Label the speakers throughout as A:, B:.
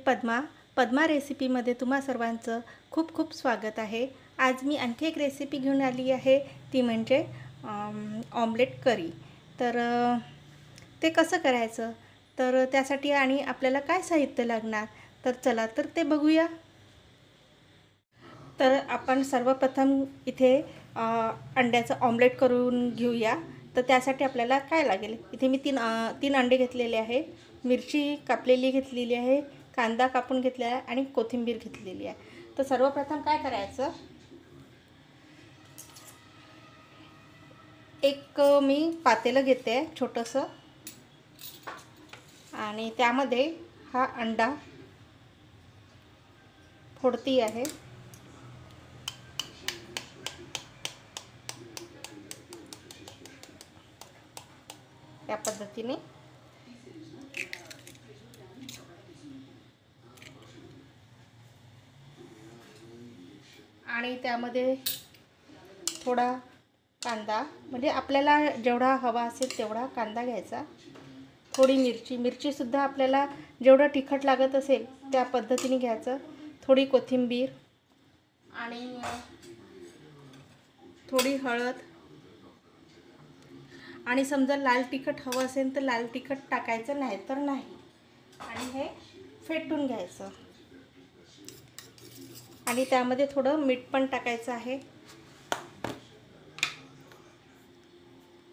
A: पद्मा रेसिपीमध्ये तुम्हा सर्वांचं खूप खूप स्वागत आहे। आज मी आणखी एक रेसिपी घेऊन आली आहे, ती म्हणजे ऑमलेट करी। तर ते कसं करायचं, तर त्यासाठी आणि आपल्याला काय साहित्य लागणार, तर चला तर ते बघूया। तर आपण सर्वप्रथम इथे अंड्याचं ऑमलेट करून घेऊया। तर त्यासाठी आपल्याला काय लागेल, इथे मी तीन अंडे घेतलेले आहे, मिरची कापलेली घेतलेली आहे, कांदा कापून घेतलेला आहे आणि कोथिंबीर घेतलेली आहे। तर सर्वप्रथम काय करायचं, एक मी पातेलं घेते छोटंसं आणि त्यामध्ये हा अंडा फोडती आहे। या पद्धतीने आणि त्यामध्ये थोडा कांदा, म्हणजे आपल्याला जेवढा हवा असेल तेवढा कांदा घ्यायचा, थोडी मिरचीसुद्धा आपल्याला जेवढं तिखट लागत असेल त्या पद्धतीने घ्यायचं, थोडी कोथिंबीर आणि थोडी हळद, आणि समजा लाल तिखट हवं असेल तर लाल तिखट टाकायचं, नाही तर नाही। आणि हे फेटून घ्यायचं आणि त्यामध्ये थोडं मीठ पण टाकायचं आहे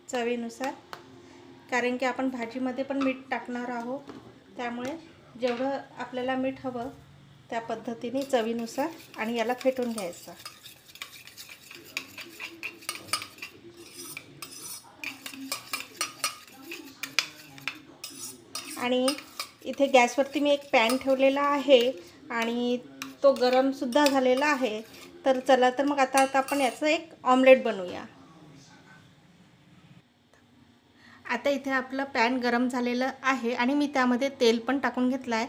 A: चवीनुसार, कारण की आपण भाजीमध्ये पण मीठ टाकणार आहोत, त्यामुळे जेवढं आपल्याला मीठ हवं त्या पद्धतीने चवीनुसार। आणि याला फेटून घ्यायचं। आणि इथे गॅसवरती मी एक पॅन ठेवलेला आहे आणि तो गरमसुद्धा झालेला आहे। तर चला तर मग आता आपण याचं एक ऑमलेट बनवूया। आता इथे आपलं पॅन गरम झालेलं आहे आणि मी त्यामध्ये तेल पण टाकून घेतलं आहे।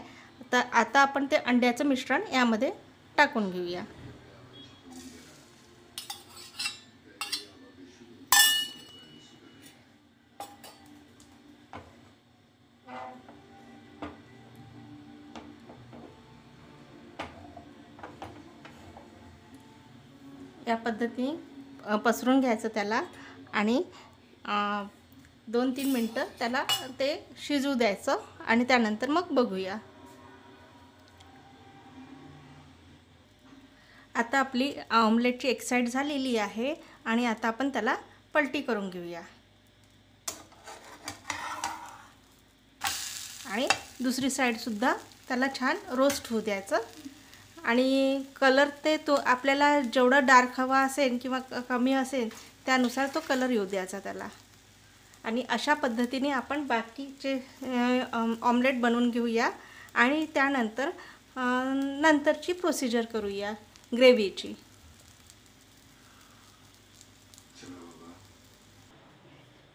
A: तर आता आपण ते अंड्याचं मिश्रण यामध्ये टाकून घेऊया। या पद्धतीने पसरून घ्यायचं त्याला आणि 2-3 मिनटं त्याला ते शिजू द्यायचं आणि त्यानंतर मग बघूया। आता आपली ऑमलेटची एक साईड झालेली आहे आणि आता आपण त्याला पलटी करून घेऊया आणि दुसरी साईडसुद्धा त्याला छान रोस्ट होऊ द्यायचं। आणि कलर तो आपल्याला जेवढा डार्क हवा असेल किंवा कमी असेल त्यानुसार तो कलर येऊ द्यायचा त्याला। आणि अशा पद्धतीने आपण बाकीचे ऑमलेट बनवून घेऊया आणि त्यानंतर नंतरची प्रोसिजर करूया ग्रेव्हीची।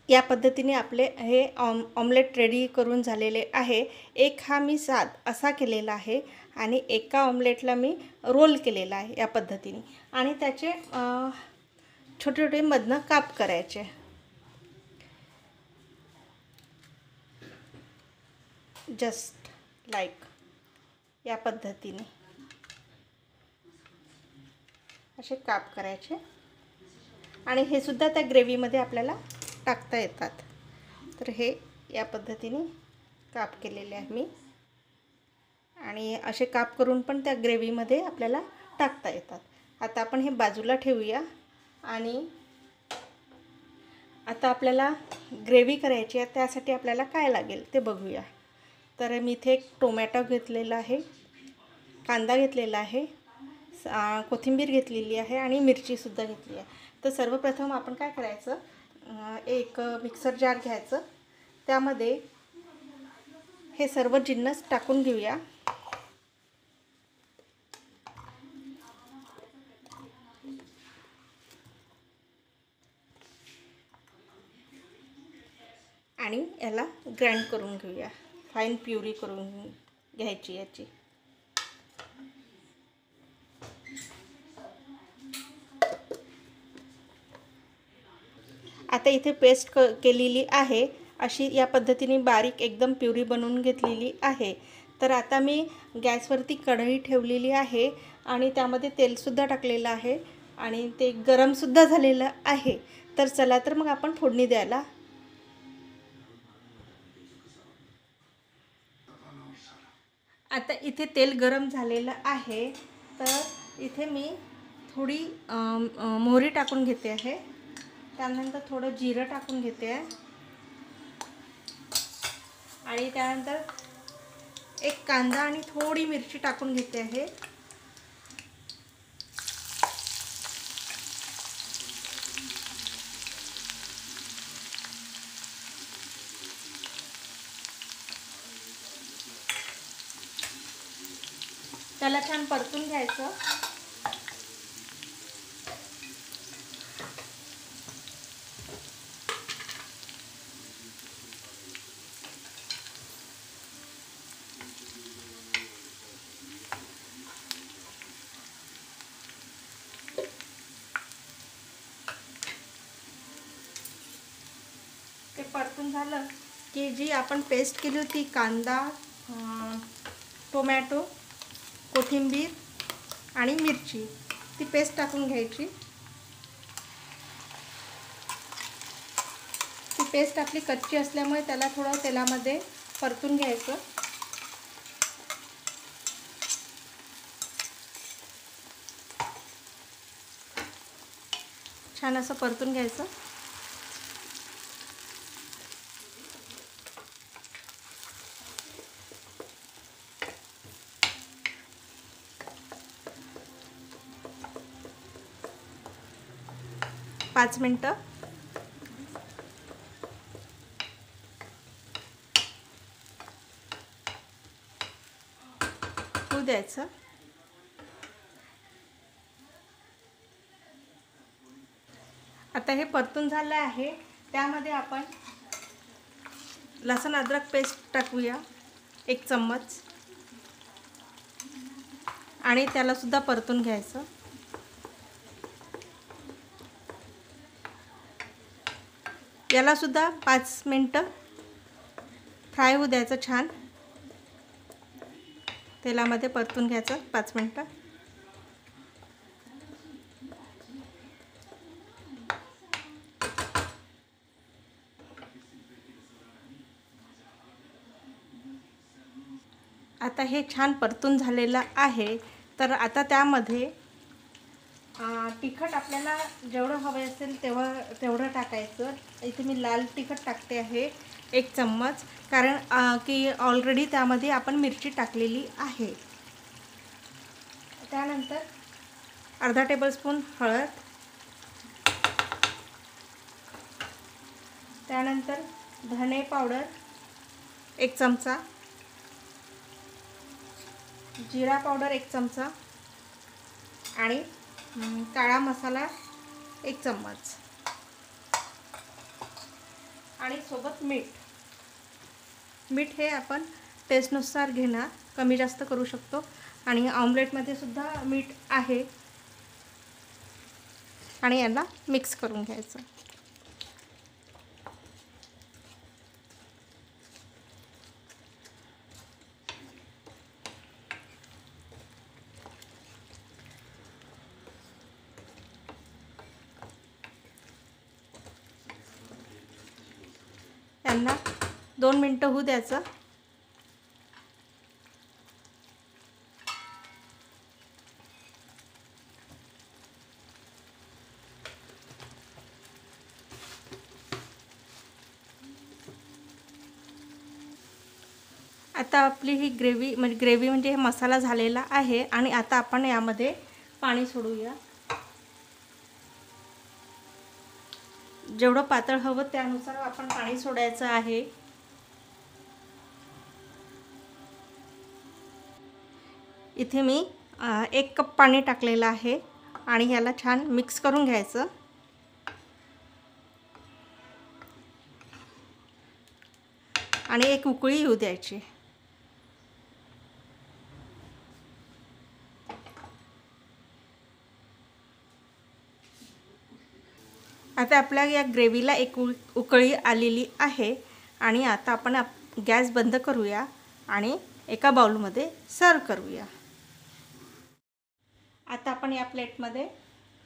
A: या पद्धतीने आपले हे ऑमलेट रेडी करून झालेले आहे। एक हा मी साध असा केलेला आहे आणि एका ऑमलेटला मी रोल केलेला आहे या पद्धतीने, आणि त्याचे छोटे छोटे मधनं काप करायचे। जस्ट लाईक या पद्धतीने असे काप करायचे आणि हे सुद्धा त्या ग्रेव्हीमध्ये आपल्याला टाकता येतात। तर हे या पद्धतीने काप केलेले आहे मी, आणि असे काप करून पण त्या ग्रेव्हीमध्ये आपल्याला टाकता येतात। आता आपण हे बाजूला ठेवूया आणि आता आपल्याला ग्रेव्ही करायची आहे, त्यासाठी आपल्याला काय लागेल ते बघूया। तर मी इथे एक टोमॅटो घेतलेला आहे, कांदा घेतलेला आहे, कोथिंबीर घेतलेली आहे आणि मिरचीसुद्धा घेतली आहे। तर सर्वप्रथम आपण काय करायचं, एक मिक्सर जार घ्यायचं, त्यामध्ये हे सर्व जिन्नस टाकून घेऊया आणि याला ग्राइंड करून घेऊया, फाईन प्युरी करून घ्यायची याची। आता इथे पेस्ट केलेली आहे, अशी या पद्धतीने बारीक एकदम प्युरी बनवून घेतलेली आहे। तर आता मी गॅसवरती कढई ठेवलेली आहे आणि त्यामध्ये तेलसुद्धा टाकलेलं आहे आणि ते गरमसुद्धा झालेलं आहे. तर चला तर मग आपण फोडणी द्यायला. आता इथे तेल गरम झालेलं आहे. तर इथे मी थोडी मोहरी टाकून घेते आहे. त्यानंतर थोडं जिरं टाकून घेते आहे आणि त्यानंतर एक कांदा आणि थोडी मिरची टाकून घेते आहे. त्याला छान परतून घ्यायचं. ते परतून झालं की जी आपण पेस्ट केली होती कांदा, टोमॅटो, कोथिंबीर आणि मिरची, ती पेस्ट टाकून घ्यायची. ती पेस्ट आपली कच्ची असल्यामुळे त्याला थोडं तेलामध्ये परतून घ्यायचं. छान असं परतून घ्यायचं. पाच मिनटं होऊ द्यायचं. आता हे परतून झालं आहे. त्यामध्ये आपण लसूण अद्रक पेस्ट टाकूया 1 चम्मच आणि त्याला सुद्धा परतून घ्यायचं. याला सुद्धा 5 मिनटं फ्राय होऊ द्यायचं. छान तेलामध्ये परतून घ्यायचं 5 मिनटं. आता हे छान परतून झालेलं आहे. तर आता त्यामध्ये तिखट आपल्याला जेवढं हवे असेल तेवढं टाकायचं. इथे मी लाल तिखट टाकते आहे 1 चम्मच, कारण की ऑलरेडी त्यामध्ये आपण मिरची टाकलेली आहे. त्यानंतर अर्धा टेबलस्पून हळद, त्यानंतर धणे पावडर 1 चमचा, जिरा पावडर 1 चमचा आणि काळा मसाला 1 चम्मच आणि सोबत मीठ. मीठ हे आपण टेस्टनुसार घेणार, कमी जास्त करू शकतो. आणि ऑमलेटमध्ये सुद्धा मीठ आहे आणि याला मिक्स करून घ्यायचं. यांना 2 मिनटं होऊ द्यायचं. आता आपली ही ग्रेव्ही म्हणजे हे मसाला झालेला आहे आणि आता आपण यामध्ये पाणी सोडूया. जेवढं पातळ हवं त्यानुसार आपण पाणी सोडायचं आहे. इथे मी 1 कप पाणी टाकलेलं आहे आणि ह्याला छान मिक्स करून घ्यायचं. आणि एक उकळी येऊ द्यायची. आता आपल्या या ग्रेव्हीला एक उकळी आलेली आहे आणि आता आपण गॅस बंद करूया आणि एका बाउलमध्ये सर्व करूया. आता आपण या प्लेटमध्ये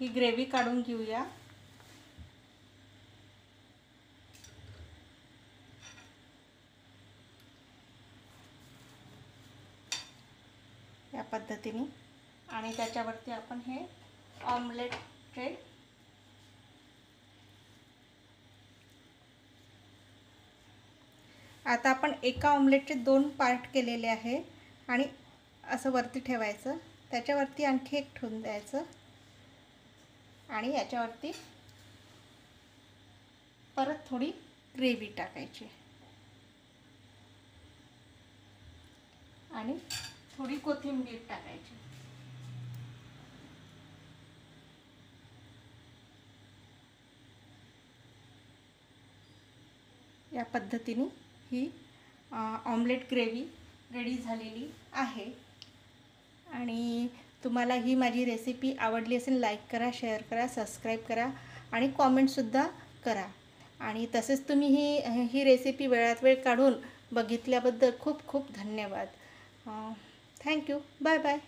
A: ही ग्रेव्ही काढून घेऊया. या पद्धतीने आणि त्याच्यावरती आपण हे ऑमलेटचे आता आपण एका ऑमलेटचे 2 पार्ट केलेले आहे आणि असं वरती ठेवायचं. त्याच्यावरती आणखी एक ठेवून द्यायचं आणि याच्यावरती परत थोडी ग्रेव्ही टाकायची आणि थोडी कोथिंबीर टाकायची. या पद्धतीने ही ऑमलेट ग्रेव्ही रेडी झालेली आहे. आणि तुम्हाला ही माझी रेसिपी आवडली असेल लाईक करा, शेअर करा, सबस्क्राईब करा आणि कॉमेंटसुद्धा करा. आणि तसेच तुम्ही ही रेसिपी वेळात वेळ काढून बघितल्याबद्दल खूप खूप धन्यवाद. थँक्यू. Bye bye.